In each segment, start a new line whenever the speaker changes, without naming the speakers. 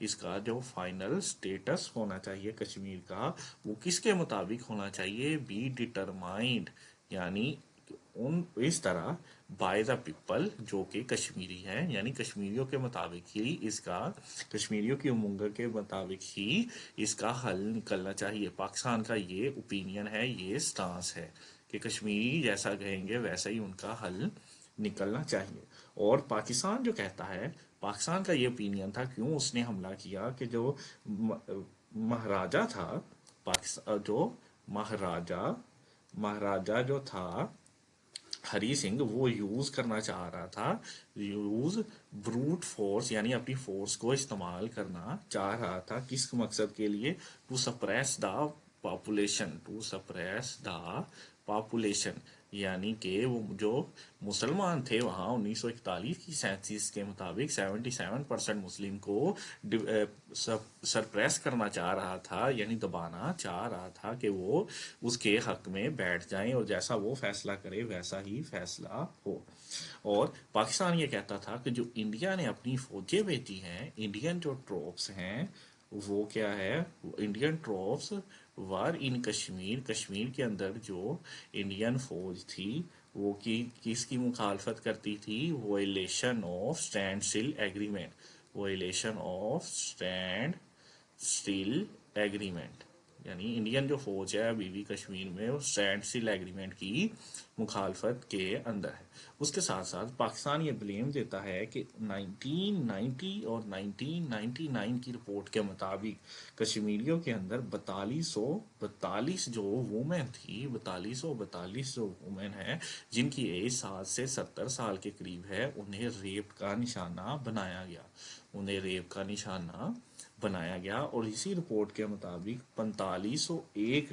اس کا جو final status ہونا چاہیے کشمیر کا وہ کس کے مطابق ہونا چاہیے؟ بی ڈیٹرمائنڈ، یعنی اس طرح بائی دا پیپل جو کہ کشمیری ہے، یعنی کشمیریوں کے مطابق ہی اس کا، کشمیریوں کی امنگ کے مطابق ہی اس کا حل نکلنا چاہیے۔ پاکستان کا یہ اوپینین ہے، یہ سٹانس ہے کہ کشمیری جیسا کہیں گے ویسا ہی ان کا حل نکلنا چاہیے۔ اور پاکستان جو کہتا ہے، پاکستان کا یہ اوپینین تھا، کیوں اس نے حملہ کیا کہ جو مہاراجا تھا پاکستان، جو مہاراجا جو تھا ہری سنگھ، وہ یوز کرنا چاہ رہا تھا، یوز بروٹ فورس، یعنی اپنی فورس کو استعمال کرنا چاہ رہا تھا، کس مقصد کے لیے؟ To suppress the population, to suppress the population, یعنی کہ وہ جو مسلمان تھے وہاں 1941 کی سینسس کے مطابق 77% مسلم کو سرپریس کرنا چاہ رہا تھا، یعنی دبانا چاہ رہا تھا کہ وہ اس کے حق میں بیٹھ جائیں اور جیسا وہ فیصلہ کرے ویسا ہی فیصلہ ہو۔ اور پاکستان یہ کہتا تھا کہ جو انڈیا نے اپنی فوجیں بھیجی ہیں، انڈین جو ٹروپس ہیں، وہ کیا ہے؟ انڈین ٹروپس وار ان کشمیر، کشمیر کے اندر جو انڈین فوج تھی وہ کس کی مخالفت کرتی تھی؟ Violation of stand still agreement, violation of stand still agreement, یعنی انڈین جو فوج ہے ابھی بھی کشمیر میں وہ اسٹینڈ اسٹل ایگریمنٹ کی مخالفت کے اندر ہے۔ اس کے ساتھ ساتھ پاکستان یہ بلیم دیتا ہے کہ 1990 اور 1999 کی رپورٹ کے مطابق کشمیریوں کے اندر 4242 جو وومن تھی، 4242 جو وومن ہیں جن کی ایج 7 سے 70 سال کے قریب ہے، انہیں ریپ کا نشانہ بنایا گیا، انہیں ریپ کا نشانہ بنایا گیا۔ اور اسی رپورٹ کے مطابق 4501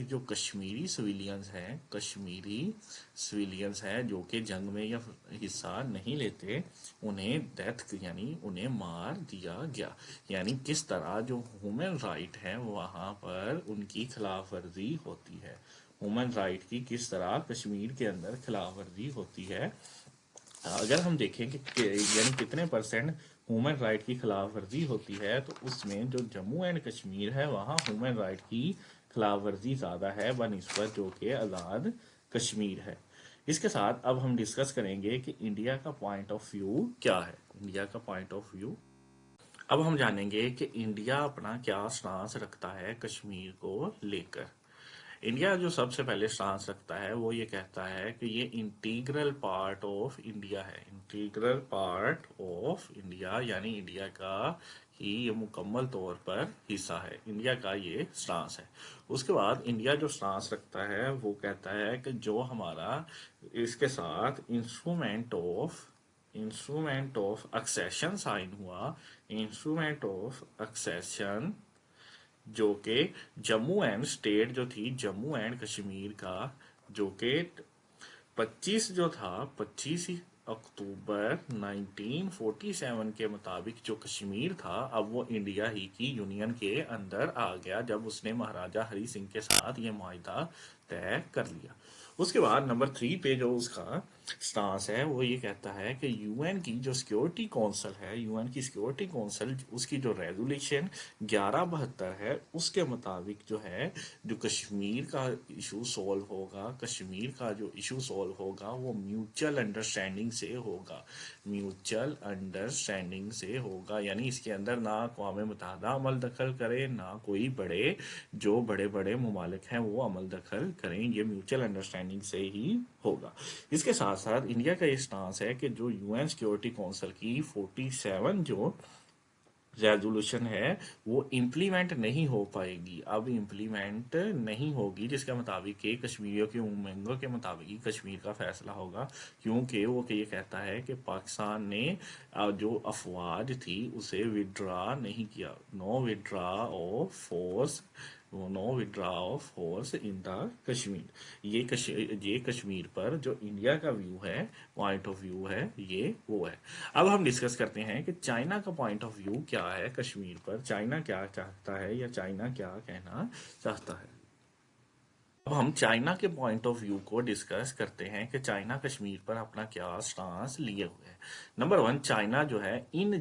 جو کشمیری سویلینز ہیں، کشمیری سویلینز ہیں جو کہ جنگ میں یا حصہ نہیں لیتے، انہیں ڈیتھ، یعنی انہیں مار دیا گیا۔ یعنی کس طرح جو ہیومن رائٹ ہے وہاں پر ان کی خلاف ورزی ہوتی ہے، ہیومن رائٹ کی کس طرح کشمیر کے اندر خلاف ورزی ہوتی ہے۔ اگر ہم دیکھیں کہ یعنی کتنے پرسنٹ ہیومن رائٹ کی خلاف ورزی ہوتی ہے، تو اس میں جو جموں اینڈ کشمیر ہے وہاں ہیومن رائٹ کی خلاف ورزی زیادہ ہے بنسبت جو کہ آزاد کشمیر ہے۔ اس کے ساتھ اب ہم ڈسکس کریں گے کہ انڈیا کا پوائنٹ آف ویو کیا ہے، انڈیا کا پوائنٹ آف ویو۔ اب ہم جانیں گے کہ انڈیا اپنا کیا سٹانس رکھتا ہے کشمیر کو لے کر۔ انڈیا جو سب سے پہلے سٹانس رکھتا ہے وہ یہ کہتا ہے کہ یہ انٹیگرل پارٹ آف انڈیا ہے، انٹیگرل پارٹ آف انڈیا، یعنی انڈیا کا ہی یہ مکمل طور پر حصہ ہے، انڈیا کا یہ سٹانس ہے۔ اس کے بعد انڈیا جو سٹانس رکھتا ہے وہ کہتا ہے کہ جو ہمارا اس کے ساتھ انسٹرومنٹ آف ایکسیشن سائن ہوا، انسٹرومنٹ آف ایکسیشن، جو کہ جموں اینڈ اسٹیٹ جو تھی، جموں اینڈ کشمیر کا، جو کہ 25 اکتوبر 1947 کے مطابق جو کشمیر تھا اب وہ انڈیا ہی کی یونین کے اندر آ گیا جب اس نے مہاراجا ہری سنگھ کے ساتھ یہ معاہدہ طے کر لیا۔ اس کے بعد نمبر 3 پہ جو اس کا سٹانس ہے وہ یہ کہتا ہے کہ یو این کی جو سیکیورٹی کونسل ہے، یو این کی سیکیورٹی کونسل، اس کی جو ریزولیشن 1172 ہے، اس کے مطابق جو ہے جو کشمیر کا ایشو سولو ہوگا، کشمیر کا جو ایشو سولو ہوگا وہ میوچل انڈرسٹینڈنگ سے ہوگا، میوچل انڈرسٹینڈنگ سے ہوگا، یعنی اس کے اندر نہ اقوام متحدہ عمل دخل کرے، نہ کوئی بڑے ممالک ہیں وہ عمل دخل کریں، یہ میوچل انڈرسٹینڈنگ سے ہی ہوگا۔ اس کے ساتھ ساتھ انڈیا کا یہ سٹانس ہے کہ جو یو این سیکیورٹی کونسل کی 47 جو ریزولوشن ہے وہ امپلیمنٹ نہیں ہو پائے گی، اب امپلیمنٹ نہیں ہوگی، جس کے مطابق کہ کشمیریوں کی امنگوں کے مطابق ہی کشمیر کا فیصلہ ہوگا، کیونکہ وہ یہ کہتا ہے کہ پاکستان نے جو افواج تھی اسے وڈرا نہیں کیا، نو وڈرا آف فورس ان دا کشمیر۔ یہ کشمیر پر جو انڈیا کا ویو ہے، پوائنٹ آف ویو ہے، یہ وہ ہے۔ اب ہم ڈسکس کرتے ہیں کہ چائنا کا پوائنٹ آف ویو کیا ہے کشمیر پر، چائنا کیا چاہتا ہے یا چائنا کیا کہنا چاہتا ہے۔ اب ہم چائنا کے پوائنٹ آف ویو کو ڈسکس کرتے ہیں کہ چائنا کشمیر پر اپنا کیا سٹانس لیے ہوئے ہے۔ نمبر 1، چائنا جو ہے ان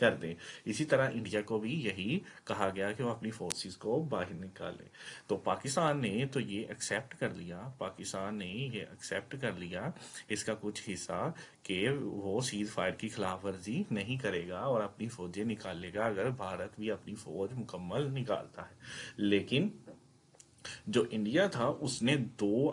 کر دیں۔ اسی طرح انڈیا کو بھی یہی کہا گیا کہ وہ اپنی فورسز کو باہر نکالے۔ تو پاکستان نے تو یہ ایکسیپٹ کر لیا، پاکستان نے یہ ایکسیپٹ کر لیا اس کا کچھ حصہ، کہ وہ سیز فائر کی خلاف ورزی نہیں کرے گا اور اپنی فوجیں نکالے گا اگر بھارت بھی اپنی فوج مکمل نکالتا ہے۔ لیکن جو انڈیا تھا اس نے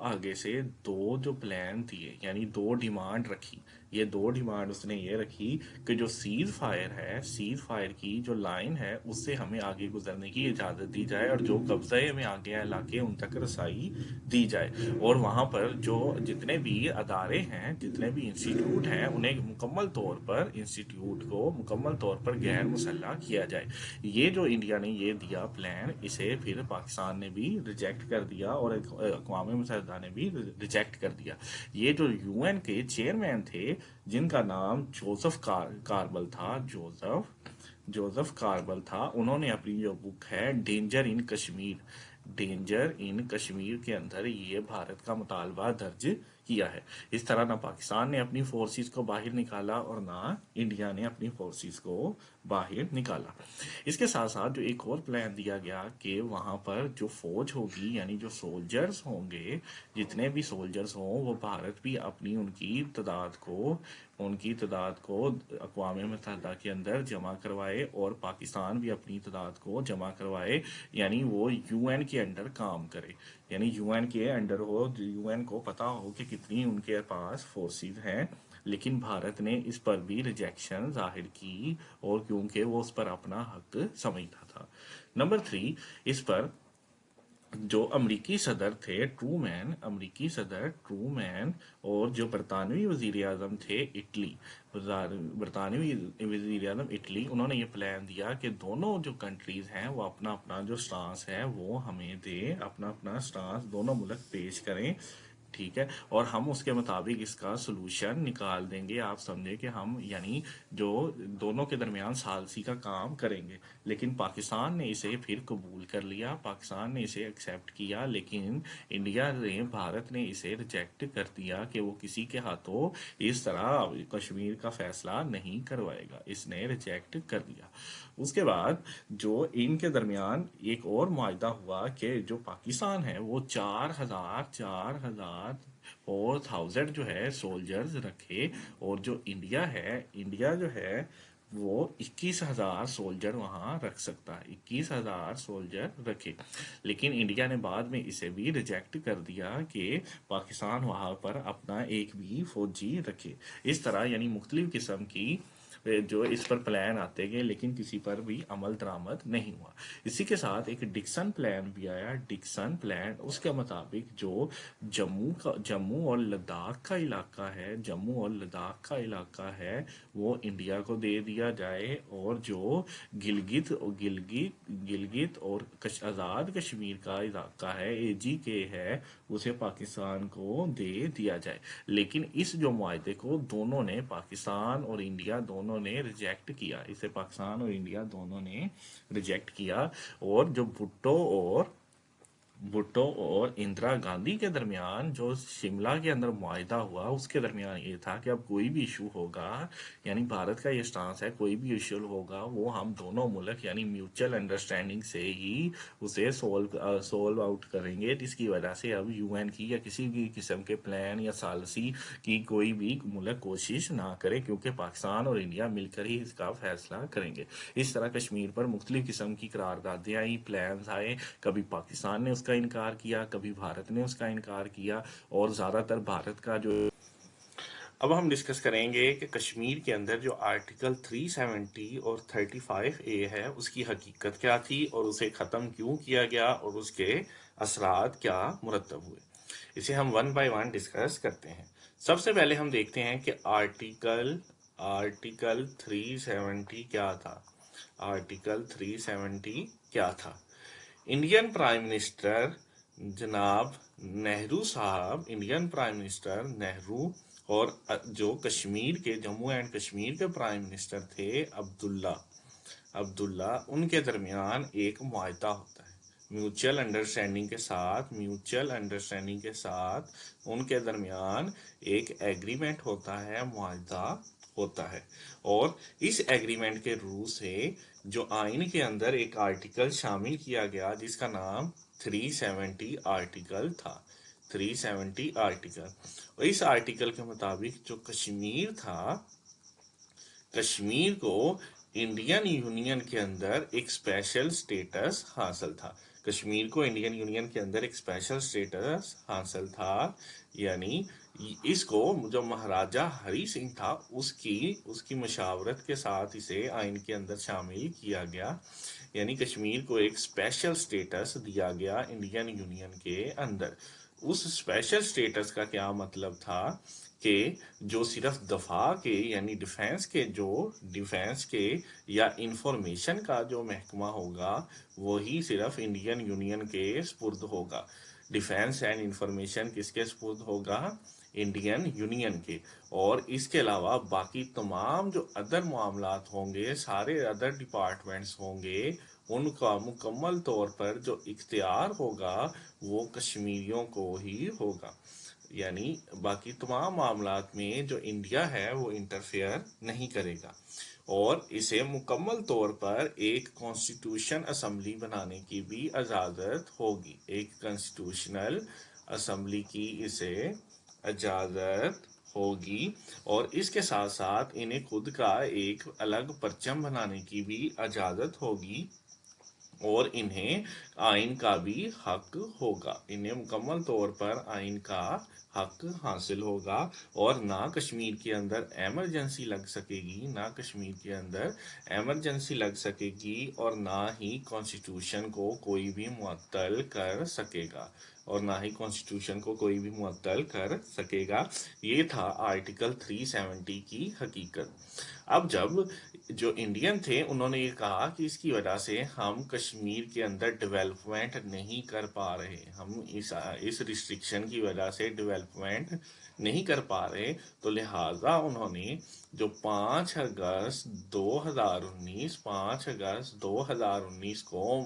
آگے سے جو پلان دیے، یعنی دو ڈیمانڈ رکھی۔ یہ دو ڈیمانڈ اس نے یہ رکھی کہ جو سیز فائر ہے، سیز فائر کی جو لائن ہے اس سے ہمیں آگے گزرنے کی اجازت دی جائے، اور جو قبضے میں آگے علاقے ان تک رسائی دی جائے، اور وہاں پر جو جتنے بھی ادارے ہیں، جتنے بھی انسٹیٹیوٹ ہیں، انہیں مکمل طور پر انسٹیٹیوٹ کو مکمل طور پر غیر مسلح کیا جائے۔ یہ جو انڈیا نے یہ دیا پلان، اسے پھر پاکستان نے بھی ریجیکٹ کر دیا اور اقوام متحدہ نے بھی ریجیکٹ کر دیا۔ یہ جو یو این کے چیئرمین تھے جن کا نام جوزف کاربل تھا، جوزف کاربل تھا، انہوں نے اپنی جو بک ہے ڈینجر ان کشمیر کے اندر یہ بھارت کا مطالبہ درج کیا ہے۔ اس طرح نہ پاکستان نے اپنی فورسز کو باہر نکالا اور نہ انڈیا نے اپنی فورسز کو باہر نکالا۔ اس کے ساتھ ساتھ جو ایک اور پلان دیا گیا کہ وہاں پر جو فوج ہوگی، یعنی جو سولجرز ہوں گے، جتنے بھی سولجرز ہوں، وہ بھارت بھی اپنی ان کی تعداد کو اقوام متحدہ کے اندر جمع کروائے، اور پاکستان بھی اپنی تعداد کو جمع کروائے، یعنی وہ یو این کے انڈر کام کرے، یعنی یو این کے انڈر ہو، یو این کو پتا ہو کہ کتنی ان کے پاس فورسز ہیں۔ لیکن بھارت نے اس پر بھی ریجیکشن ظاہر کی، اور کیونکہ وہ اس پر اپنا حق سمجھتا تھا۔ نمبر 3، اس پر جو امریکی صدر تھے ٹرومین، اور جو برطانوی وزیر اعظم تھے اٹلی، انہوں نے یہ پلان دیا کہ دونوں جو کنٹریز ہیں وہ اپنا اپنا جو سٹانس ہے وہ ہمیں دے، اپنا سٹانس دونوں ملک پیش کریں، ٹھیک ہے، اور ہم اس کے مطابق اس کا سلوشن نکال دیں گے۔ آپ سمجھے کہ ہم یعنی جو دونوں کے درمیان ثالثی کا کام کریں گے۔ لیکن پاکستان نے اسے پھر قبول کر لیا، پاکستان نے اسے ایکسیپٹ کیا، لیکن بھارت نے اسے ریجیکٹ کر دیا کہ وہ کسی کے ہاتھوں اس طرح کشمیر کا فیصلہ نہیں کروائے گا، اس نے ریجیکٹ کر دیا۔ اس کے بعد جو ان کے درمیان ایک اور معاہدہ ہوا کہ جو پاکستان ہے وہ 4,000 جو ہے سولجرز رکھے، اور جو انڈیا جو ہے وہ 21,000 سولجر وہاں رکھ سکتا ہے، 21,000 سولجر رکھے۔ لیکن انڈیا نے بعد میں اسے بھی ریجیکٹ کر دیا کہ پاکستان وہاں پر اپنا ایک بھی فوجی رکھے۔ اس طرح یعنی مختلف قسم کی جو اس پر پلان آتے گئے، لیکن کسی پر بھی عمل درآمد نہیں ہوا۔ اسی کے ساتھ ایک ڈکسن پلان بھی آیا، ڈکسن پلان، اس کے مطابق جو جموں اور لداخ کا علاقہ ہے وہ انڈیا کو دے دیا جائے، اور جو گلگت اور آزاد کشمیر کا علاقہ ہے AGK ہے، اسے پاکستان کو دے دیا جائے۔ لیکن اس جو معاہدے کو دونوں نے، پاکستان اور انڈیا دونوں نے ریجیکٹ کیا، اسے پاکستان اور انڈیا دونوں نے ریجیکٹ کیا، اور جو بھٹو اور اندرا گاندھی کے درمیان جو شملہ کے اندر معاہدہ ہوا، اس کے درمیان یہ تھا کہ اب کوئی بھی ایشو ہوگا، یعنی بھارت کا یہ سٹانس ہے، کوئی بھی ایشو ہوگا وہ ہم دونوں ملک یعنی میوچل انڈرسٹینڈنگ سے ہی اسے سولو آؤٹ کریں گے۔ جس کی وجہ سے اب یو این کی یا کسی بھی قسم کے پلان یا ثالثی کی کوئی بھی ملک کوشش نہ کرے، کیونکہ پاکستان اور انڈیا مل کر ہی اس کا فیصلہ کریں گے۔ اس طرح کشمیر پر مختلف قسم کی قراردادیں آئی، پلانز آئے، کبھی پاکستان نے اس کا انکار کیا، کبھی بھارت نے اس کا انکار کیا، اور زیادہ تر بھارت کا جو۔ اب ہم ڈسکس کریں گے کہ کشمیر کے اندر جو آرٹیکل 370 اور 35A ہے اس کی حقیقت کیا تھی، اور اسے ختم کیوں کیا گیا، اور اس کے اثرات کیا مرتب ہوئے۔ اسے ہم 1 بائی 1 ڈسکس کرتے ہیں۔ سب سے پہلے ہم دیکھتے ہیں کہ آرٹیکل 370 کیا تھا۔ آرٹیکل 370 کیا تھا؟ انڈین پرائم منسٹر جناب نہرو اور جو جموں اینڈ کشمیر کے پرائم منسٹر تھے عبداللہ، ان کے درمیان ایک معاہدہ ہوتا ہے میوچل انڈرسٹینڈنگ کے ساتھ ان کے درمیان ایک ایگریمنٹ ہوتا ہے، معاہدہ ہوتا ہے۔ اور اس ایگریمنٹ کے روح سے جو آئین کے اندر ایک آرٹیکل شامل کیا گیا جس کا نام 370 آرٹیکل تھا، 370 آرٹیکل، اور اس آرٹیکل کے مطابق جو کشمیر تھا، کشمیر کو انڈین یونین کے اندر ایک اسپیشل سٹیٹس حاصل تھا، کشمیر کو انڈین یونین کے اندر ایک اسپیشل سٹیٹس حاصل تھا، یعنی اس کو جو مہاراجہ ہری سنگھ تھا اس کی مشاورت کے ساتھ اسے آئین کے اندر شامل کیا گیا، یعنی کشمیر کو ایک اسپیشل سٹیٹس دیا گیا انڈین یونین کے اندر۔ اس اسپیشل سٹیٹس کا کیا مطلب تھا کہ جو صرف دفاع کے یعنی ڈیفینس کے یا انفارمیشن کا جو محکمہ ہوگا وہی صرف انڈین یونین کے سپرد ہوگا، ڈیفینس اینڈ انفارمیشن کس کے سپرد ہوگا؟ انڈین یونین کے، اور اس کے علاوہ باقی تمام جو ادر معاملات ہوں گے، سارے ادر ڈپارٹمنٹس ہوں گے، ان کا مکمل طور پر جو اختیار ہوگا وہ کشمیریوں کو ہی ہوگا، یعنی باقی تمام معاملات میں جو انڈیا ہے وہ انٹرفیئر نہیں کرے گا، اور اسے مکمل طور پر ایک کانسٹیٹیوشن اسمبلی بنانے کی بھی اجازت ہوگی، ایک کانسٹیٹیوشنل اسمبلی کی اسے اجازت ہوگی، اور اس کے ساتھ ساتھ انہیں خود کا ایک الگ پرچم بنانے کی بھی اجازت ہوگی، اور انہیں آئین کا بھی حق ہوگا، انہیں مکمل طور پر آئین کا حق حاصل ہوگا، اور نہ کشمیر کے اندر ایمرجنسی لگ سکے گی، نہ کشمیر کے اندر ایمرجنسی لگ سکے گی، اور نہ ہی کانسٹیٹیوشن کو کوئی بھی معطل کر سکے گا، اور نہ ہی کانسٹیٹیوشن کو کوئی بھی معطل کر سکے گا۔ یہ تھا آرٹیکل 370 کی حقیقت۔ اب جب جو انڈین تھے انہوں نے یہ کہا کہ اس کی وجہ سے ہم کشمیر کے اندر ڈیولپمنٹ نہیں کر پا رہے، ہم اس ریسٹرکشن کی وجہ سے ڈیولپمنٹ نہیں کر پا رہے، تو لہٰذا انہوں نے جو 5 اگست 2019 کو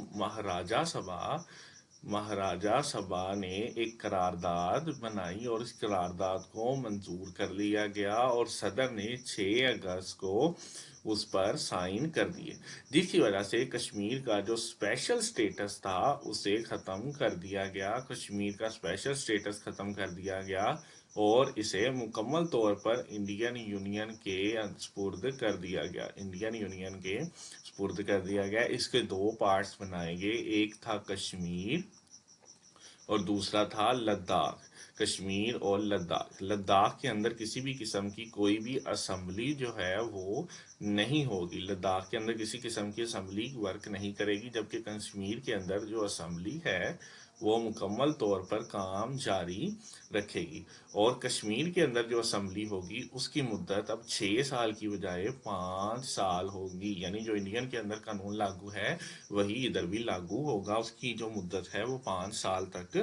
مہاراجہ سبھا نے ایک قرارداد بنائی، اور اس قرارداد کو منظور کر لیا گیا، اور صدر نے 6 اگست کو اس پر سائن کر دیے، جس کی وجہ سے کشمیر کا جو اسپیشل سٹیٹس تھا اسے ختم کر دیا گیا، کشمیر کا اسپیشل سٹیٹس ختم کر دیا گیا، اور اسے مکمل طور پر انڈین یونین کے سپرد کر دیا گیا، انڈین یونین کے سپرد کر دیا گیا۔ اس کے 2 پارٹس بنائے گئے، ایک تھا کشمیر اور دوسرا تھا لداخ، کشمیر اور لداخ۔ لداخ کے اندر کسی بھی قسم کی کوئی بھی اسمبلی جو ہے وہ نہیں ہوگی، لداخ کے اندر کسی قسم کی اسمبلی ورک نہیں کرے گی، جبکہ کشمیر کے اندر جو اسمبلی ہے وہ مکمل طور پر کام جاری رکھے گی، اور کشمیر کے اندر جو اسمبلی ہوگی اس کی مدت اب 6 سال کی بجائے 5 سال ہوگی، یعنی جو انڈین کے اندر قانون لاگو ہے وہی ادھر بھی لاگو ہوگا، اس کی جو مدت ہے وہ 5 سال تک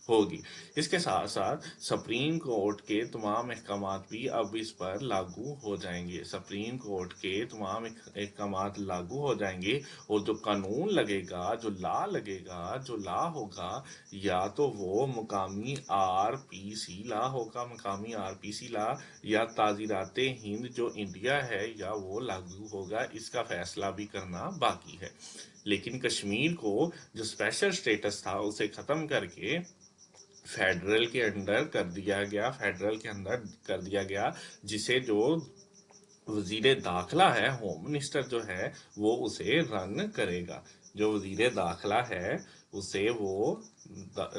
ہوگی۔ اس کے ساتھ ساتھ سپریم کورٹ کے تمام احکامات بھی اب اس پر لاگو ہو جائیں گے، سپریم کورٹ کے تمام احکامات لاگو ہو جائیں گے، اور جو قانون لگے گا، جو لا ہوگا، یا تو وہ مقامی RPC لا ہوگا، مقامی RPC لا، یا تعزیرات ہند جو انڈیا ہے یا وہ لاگو ہوگا، اس کا فیصلہ بھی کرنا باقی ہے۔ لیکن کشمیر کو جو اسپیشل سٹیٹس تھا اسے ختم کر کے فیڈرل کے اندر کر دیا گیا، جسے جو وزیر داخلہ ہے، ہوم منسٹر جو ہے وہ اسے رن کرے گا، جو وزیر داخلہ ہے اسے وہ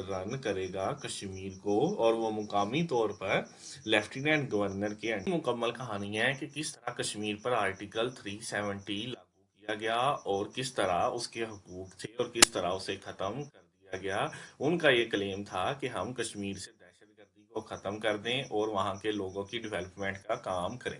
رن کرے گا کشمیر کو، اور وہ مقامی طور پر لیفٹیننٹ گورنر کے مکمل کہانی ہے کہ کس طرح کشمیر پر آرٹیکل 370 لاگو کیا گیا، اور کس طرح اس کے حقوق تھے، اور کس طرح اسے ختم کر دیا گیا۔ ان کا یہ کلیم تھا کہ ہم کشمیر سے دہشت گردی کو ختم کر دیں اور وہاں کے لوگوں کی ڈیولپمنٹ کا کام کریں،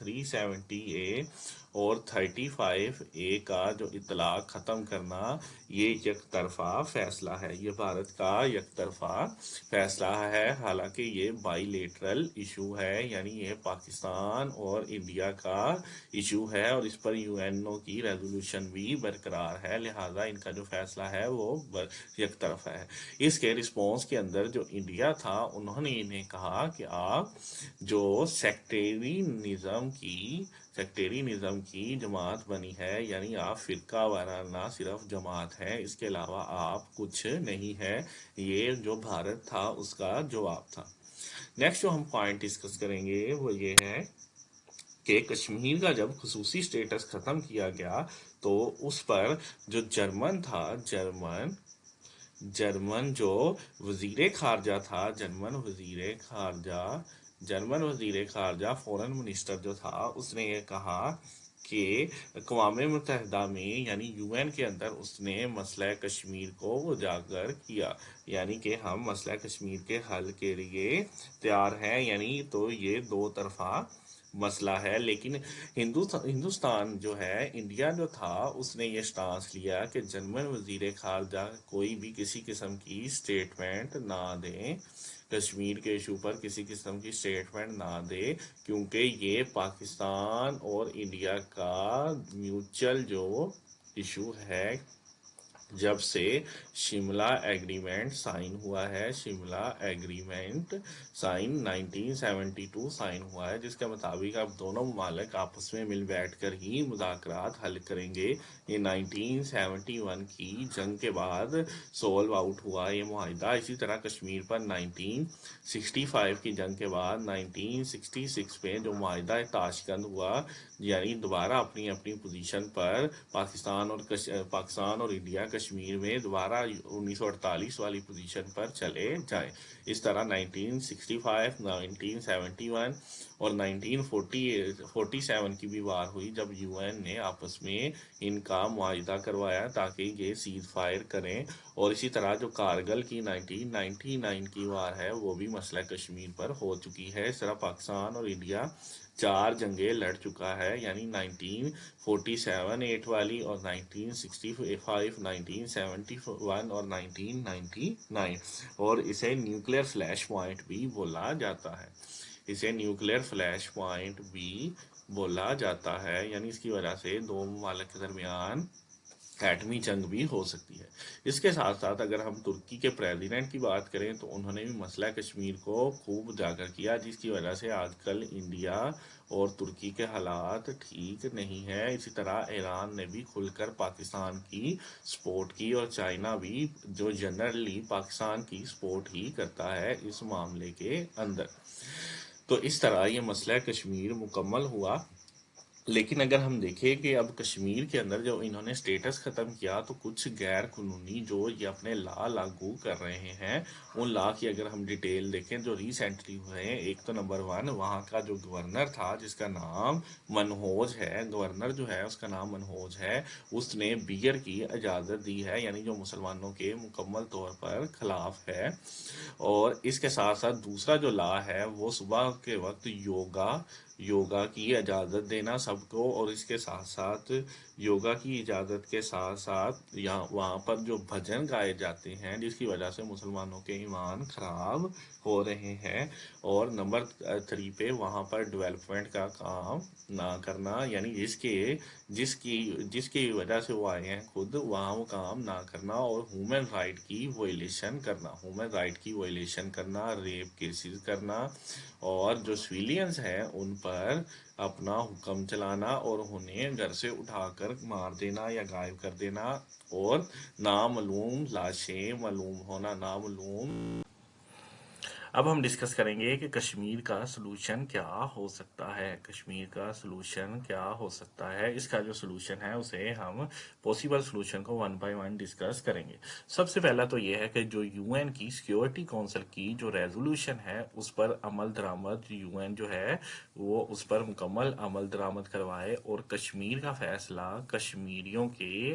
370A اور 35A کا جو اطلاق ختم کرنا یہ یک طرفہ فیصلہ ہے، یہ بھارت کا یک طرفہ فیصلہ ہے، حالانکہ یہ بائی لیٹرل ایشو ہے، یعنی یہ پاکستان اور انڈیا کا ایشو ہے اور اس پر یو این او کی ریزولوشن بھی برقرار ہے، لہٰذا ان کا جو فیصلہ ہے وہ یک طرفہ ہے۔ اس کے رسپونس کے اندر جو انڈیا تھا انہوں نے انہیں کہا کہ آپ جو سیکٹری نظام کی جماعت بنی ہے، یعنی آپ فرقہ وارانہ صرف جماعت ہے، اس کے علاوہ آپ کچھ نہیں ہے، یہ جو بھارت تھا اس کا جواب تھا۔ نیکسٹ جو ہم پوائنٹ ڈسکس کریں گے وہ یہ ہے کہ کشمیر کا جب خصوصی سٹیٹس ختم کیا گیا تو اس پر جو جرمن تھا، جرمن جو وزیر خارجہ تھا، جرمن وزیر خارجہ فورن منسٹر جو تھا، اس نے یہ کہا کہ اقوام متحدہ میں یعنی یو این کے اندر اس نے مسئلہ کشمیر کو اجاگر کیا، یعنی کہ ہم مسئلہ کشمیر کے حل کے لیے تیار ہیں، یعنی تو یہ دو طرفہ مسئلہ ہے۔ لیکن ہندوستان جو ہے، انڈیا جو تھا، اس نے یہ سٹانس لیا کہ جرمن وزیر خارجہ کوئی بھی کسی قسم کی سٹیٹمنٹ نہ دیں، کشمیر کے ایشو پر کسی قسم کی سٹیٹمنٹ نہ دے، کیونکہ یہ پاکستان اور انڈیا کا میوچل جو ایشو ہے۔ جب سے شملہ ایگریمنٹ سائن ہوا ہے، شملہ ایگریمنٹ 1972 سائن ہوا ہے، جس کے مطابق اب دونوں ممالک آپس میں مل بیٹھ کر ہی مذاکرات حل کریں گے۔ یہ 1971 کی جنگ کے بعد سولو آؤٹ ہوا یہ معاہدہ۔ اسی طرح کشمیر پر 1965 کی جنگ کے بعد 1966 میں جو معاہدہ تاشکند ہوا، یعنی دوبارہ اپنی پوزیشن پر پاکستان اور انڈیا کشمیر میں دوبارہ 1948 والی پوزیشن پر چلے جائیں۔ اس طرح 1965، 1971 اور 1947 کی بھی وار ہوئی، جب یو این نے آپس میں ان کا معاہدہ کروایا تاکہ یہ سیز فائر کریں، اور اسی طرح جو کارگل کی 1999 کی وار ہے وہ بھی مسئلہ کشمیر پر ہو چکی ہے۔ اس طرح پاکستان اور انڈیا 4 جنگیں لڑ چکا ہے، یعنی 1947 8 والی اور 1965، 1971 اور 1999، اور اسے نیوکلیر فلیش پوائنٹ بھی بولا جاتا ہے، یعنی اس کی وجہ سے دو ممالک کے درمیان ایٹمی جنگ بھی ہو سکتی ہے۔ اس کے ساتھ ساتھ اگر ہم ترکی کے پریزیڈنٹ کی بات کریں تو انہوں نے بھی مسئلہ کشمیر کو خوب اجاگر کیا، جس کی وجہ سے آج کل انڈیا اور ترکی کے حالات ٹھیک نہیں ہے۔ اسی طرح ایران نے بھی کھل کر پاکستان کی سپورٹ کی، اور چائنا بھی جو جنرلی پاکستان کی سپورٹ ہی کرتا ہے اس معاملے کے اندر۔ تو اس طرح یہ مسئلہ کشمیر مکمل ہوا۔ لیکن اگر ہم دیکھیں کہ اب کشمیر کے اندر جو انہوں نے سٹیٹس ختم کیا تو کچھ غیر قانونی جو یہ اپنے لا لاگو کر رہے ہیں، ان لا کی اگر ہم ڈیٹیل دیکھیں جو ریسنٹلی ہوئے ہیں، ایک تو نمبر 1 وہاں کا جو گورنر تھا جس کا نام منہوج ہے، گورنر جو ہے اس کا نام منہوج ہے، اس نے بیئر کی اجازت دی ہے، یعنی جو مسلمانوں کے مکمل طور پر خلاف ہے۔ اور اس کے ساتھ ساتھ دوسرا جو لا ہے وہ صبح کے وقت یوگا کی اجازت دینا سب کو، اور اس کے ساتھ ساتھ یوگا کی اجازت کے ساتھ ساتھ وہاں پر جو بھجن گائے جاتے ہیں جس کی وجہ سے مسلمانوں کے ایمان خراب ہو رہے ہیں۔ اور نمبر 3 پہ وہاں پر ڈیولپمنٹ کا کام نہ کرنا، یعنی جس کی وجہ سے وہ آئے ہیں خود وہاں وہ کام نہ کرنا، اور ہیومن رائٹ کی وائلیشن کرنا، ریپ کیسز کرنا، اور جو سویلینز ہیں ان پر اپنا حکم چلانا اور انہیں گھر سے اٹھا کر مار دینا یا غائب کر دینا، اور نامعلوم لاشیں معلوم ہونا، اب ہم ڈسکس کریں گے کہ کشمیر کا سلوشن کیا ہو سکتا ہے۔ اس کا جو سلوشن ہے اسے ہم پوسیبل سلوشن کو 1 بائی 1 ڈسکس کریں گے۔ سب سے پہلا تو یہ ہے کہ جو یو این کی سیکیورٹی کونسل کی جو ریزولوشن ہے اس پر عمل درآمد، یو این جو ہے وہ اس پر مکمل عمل درآمد کروائے، اور کشمیر کا فیصلہ کشمیریوں کے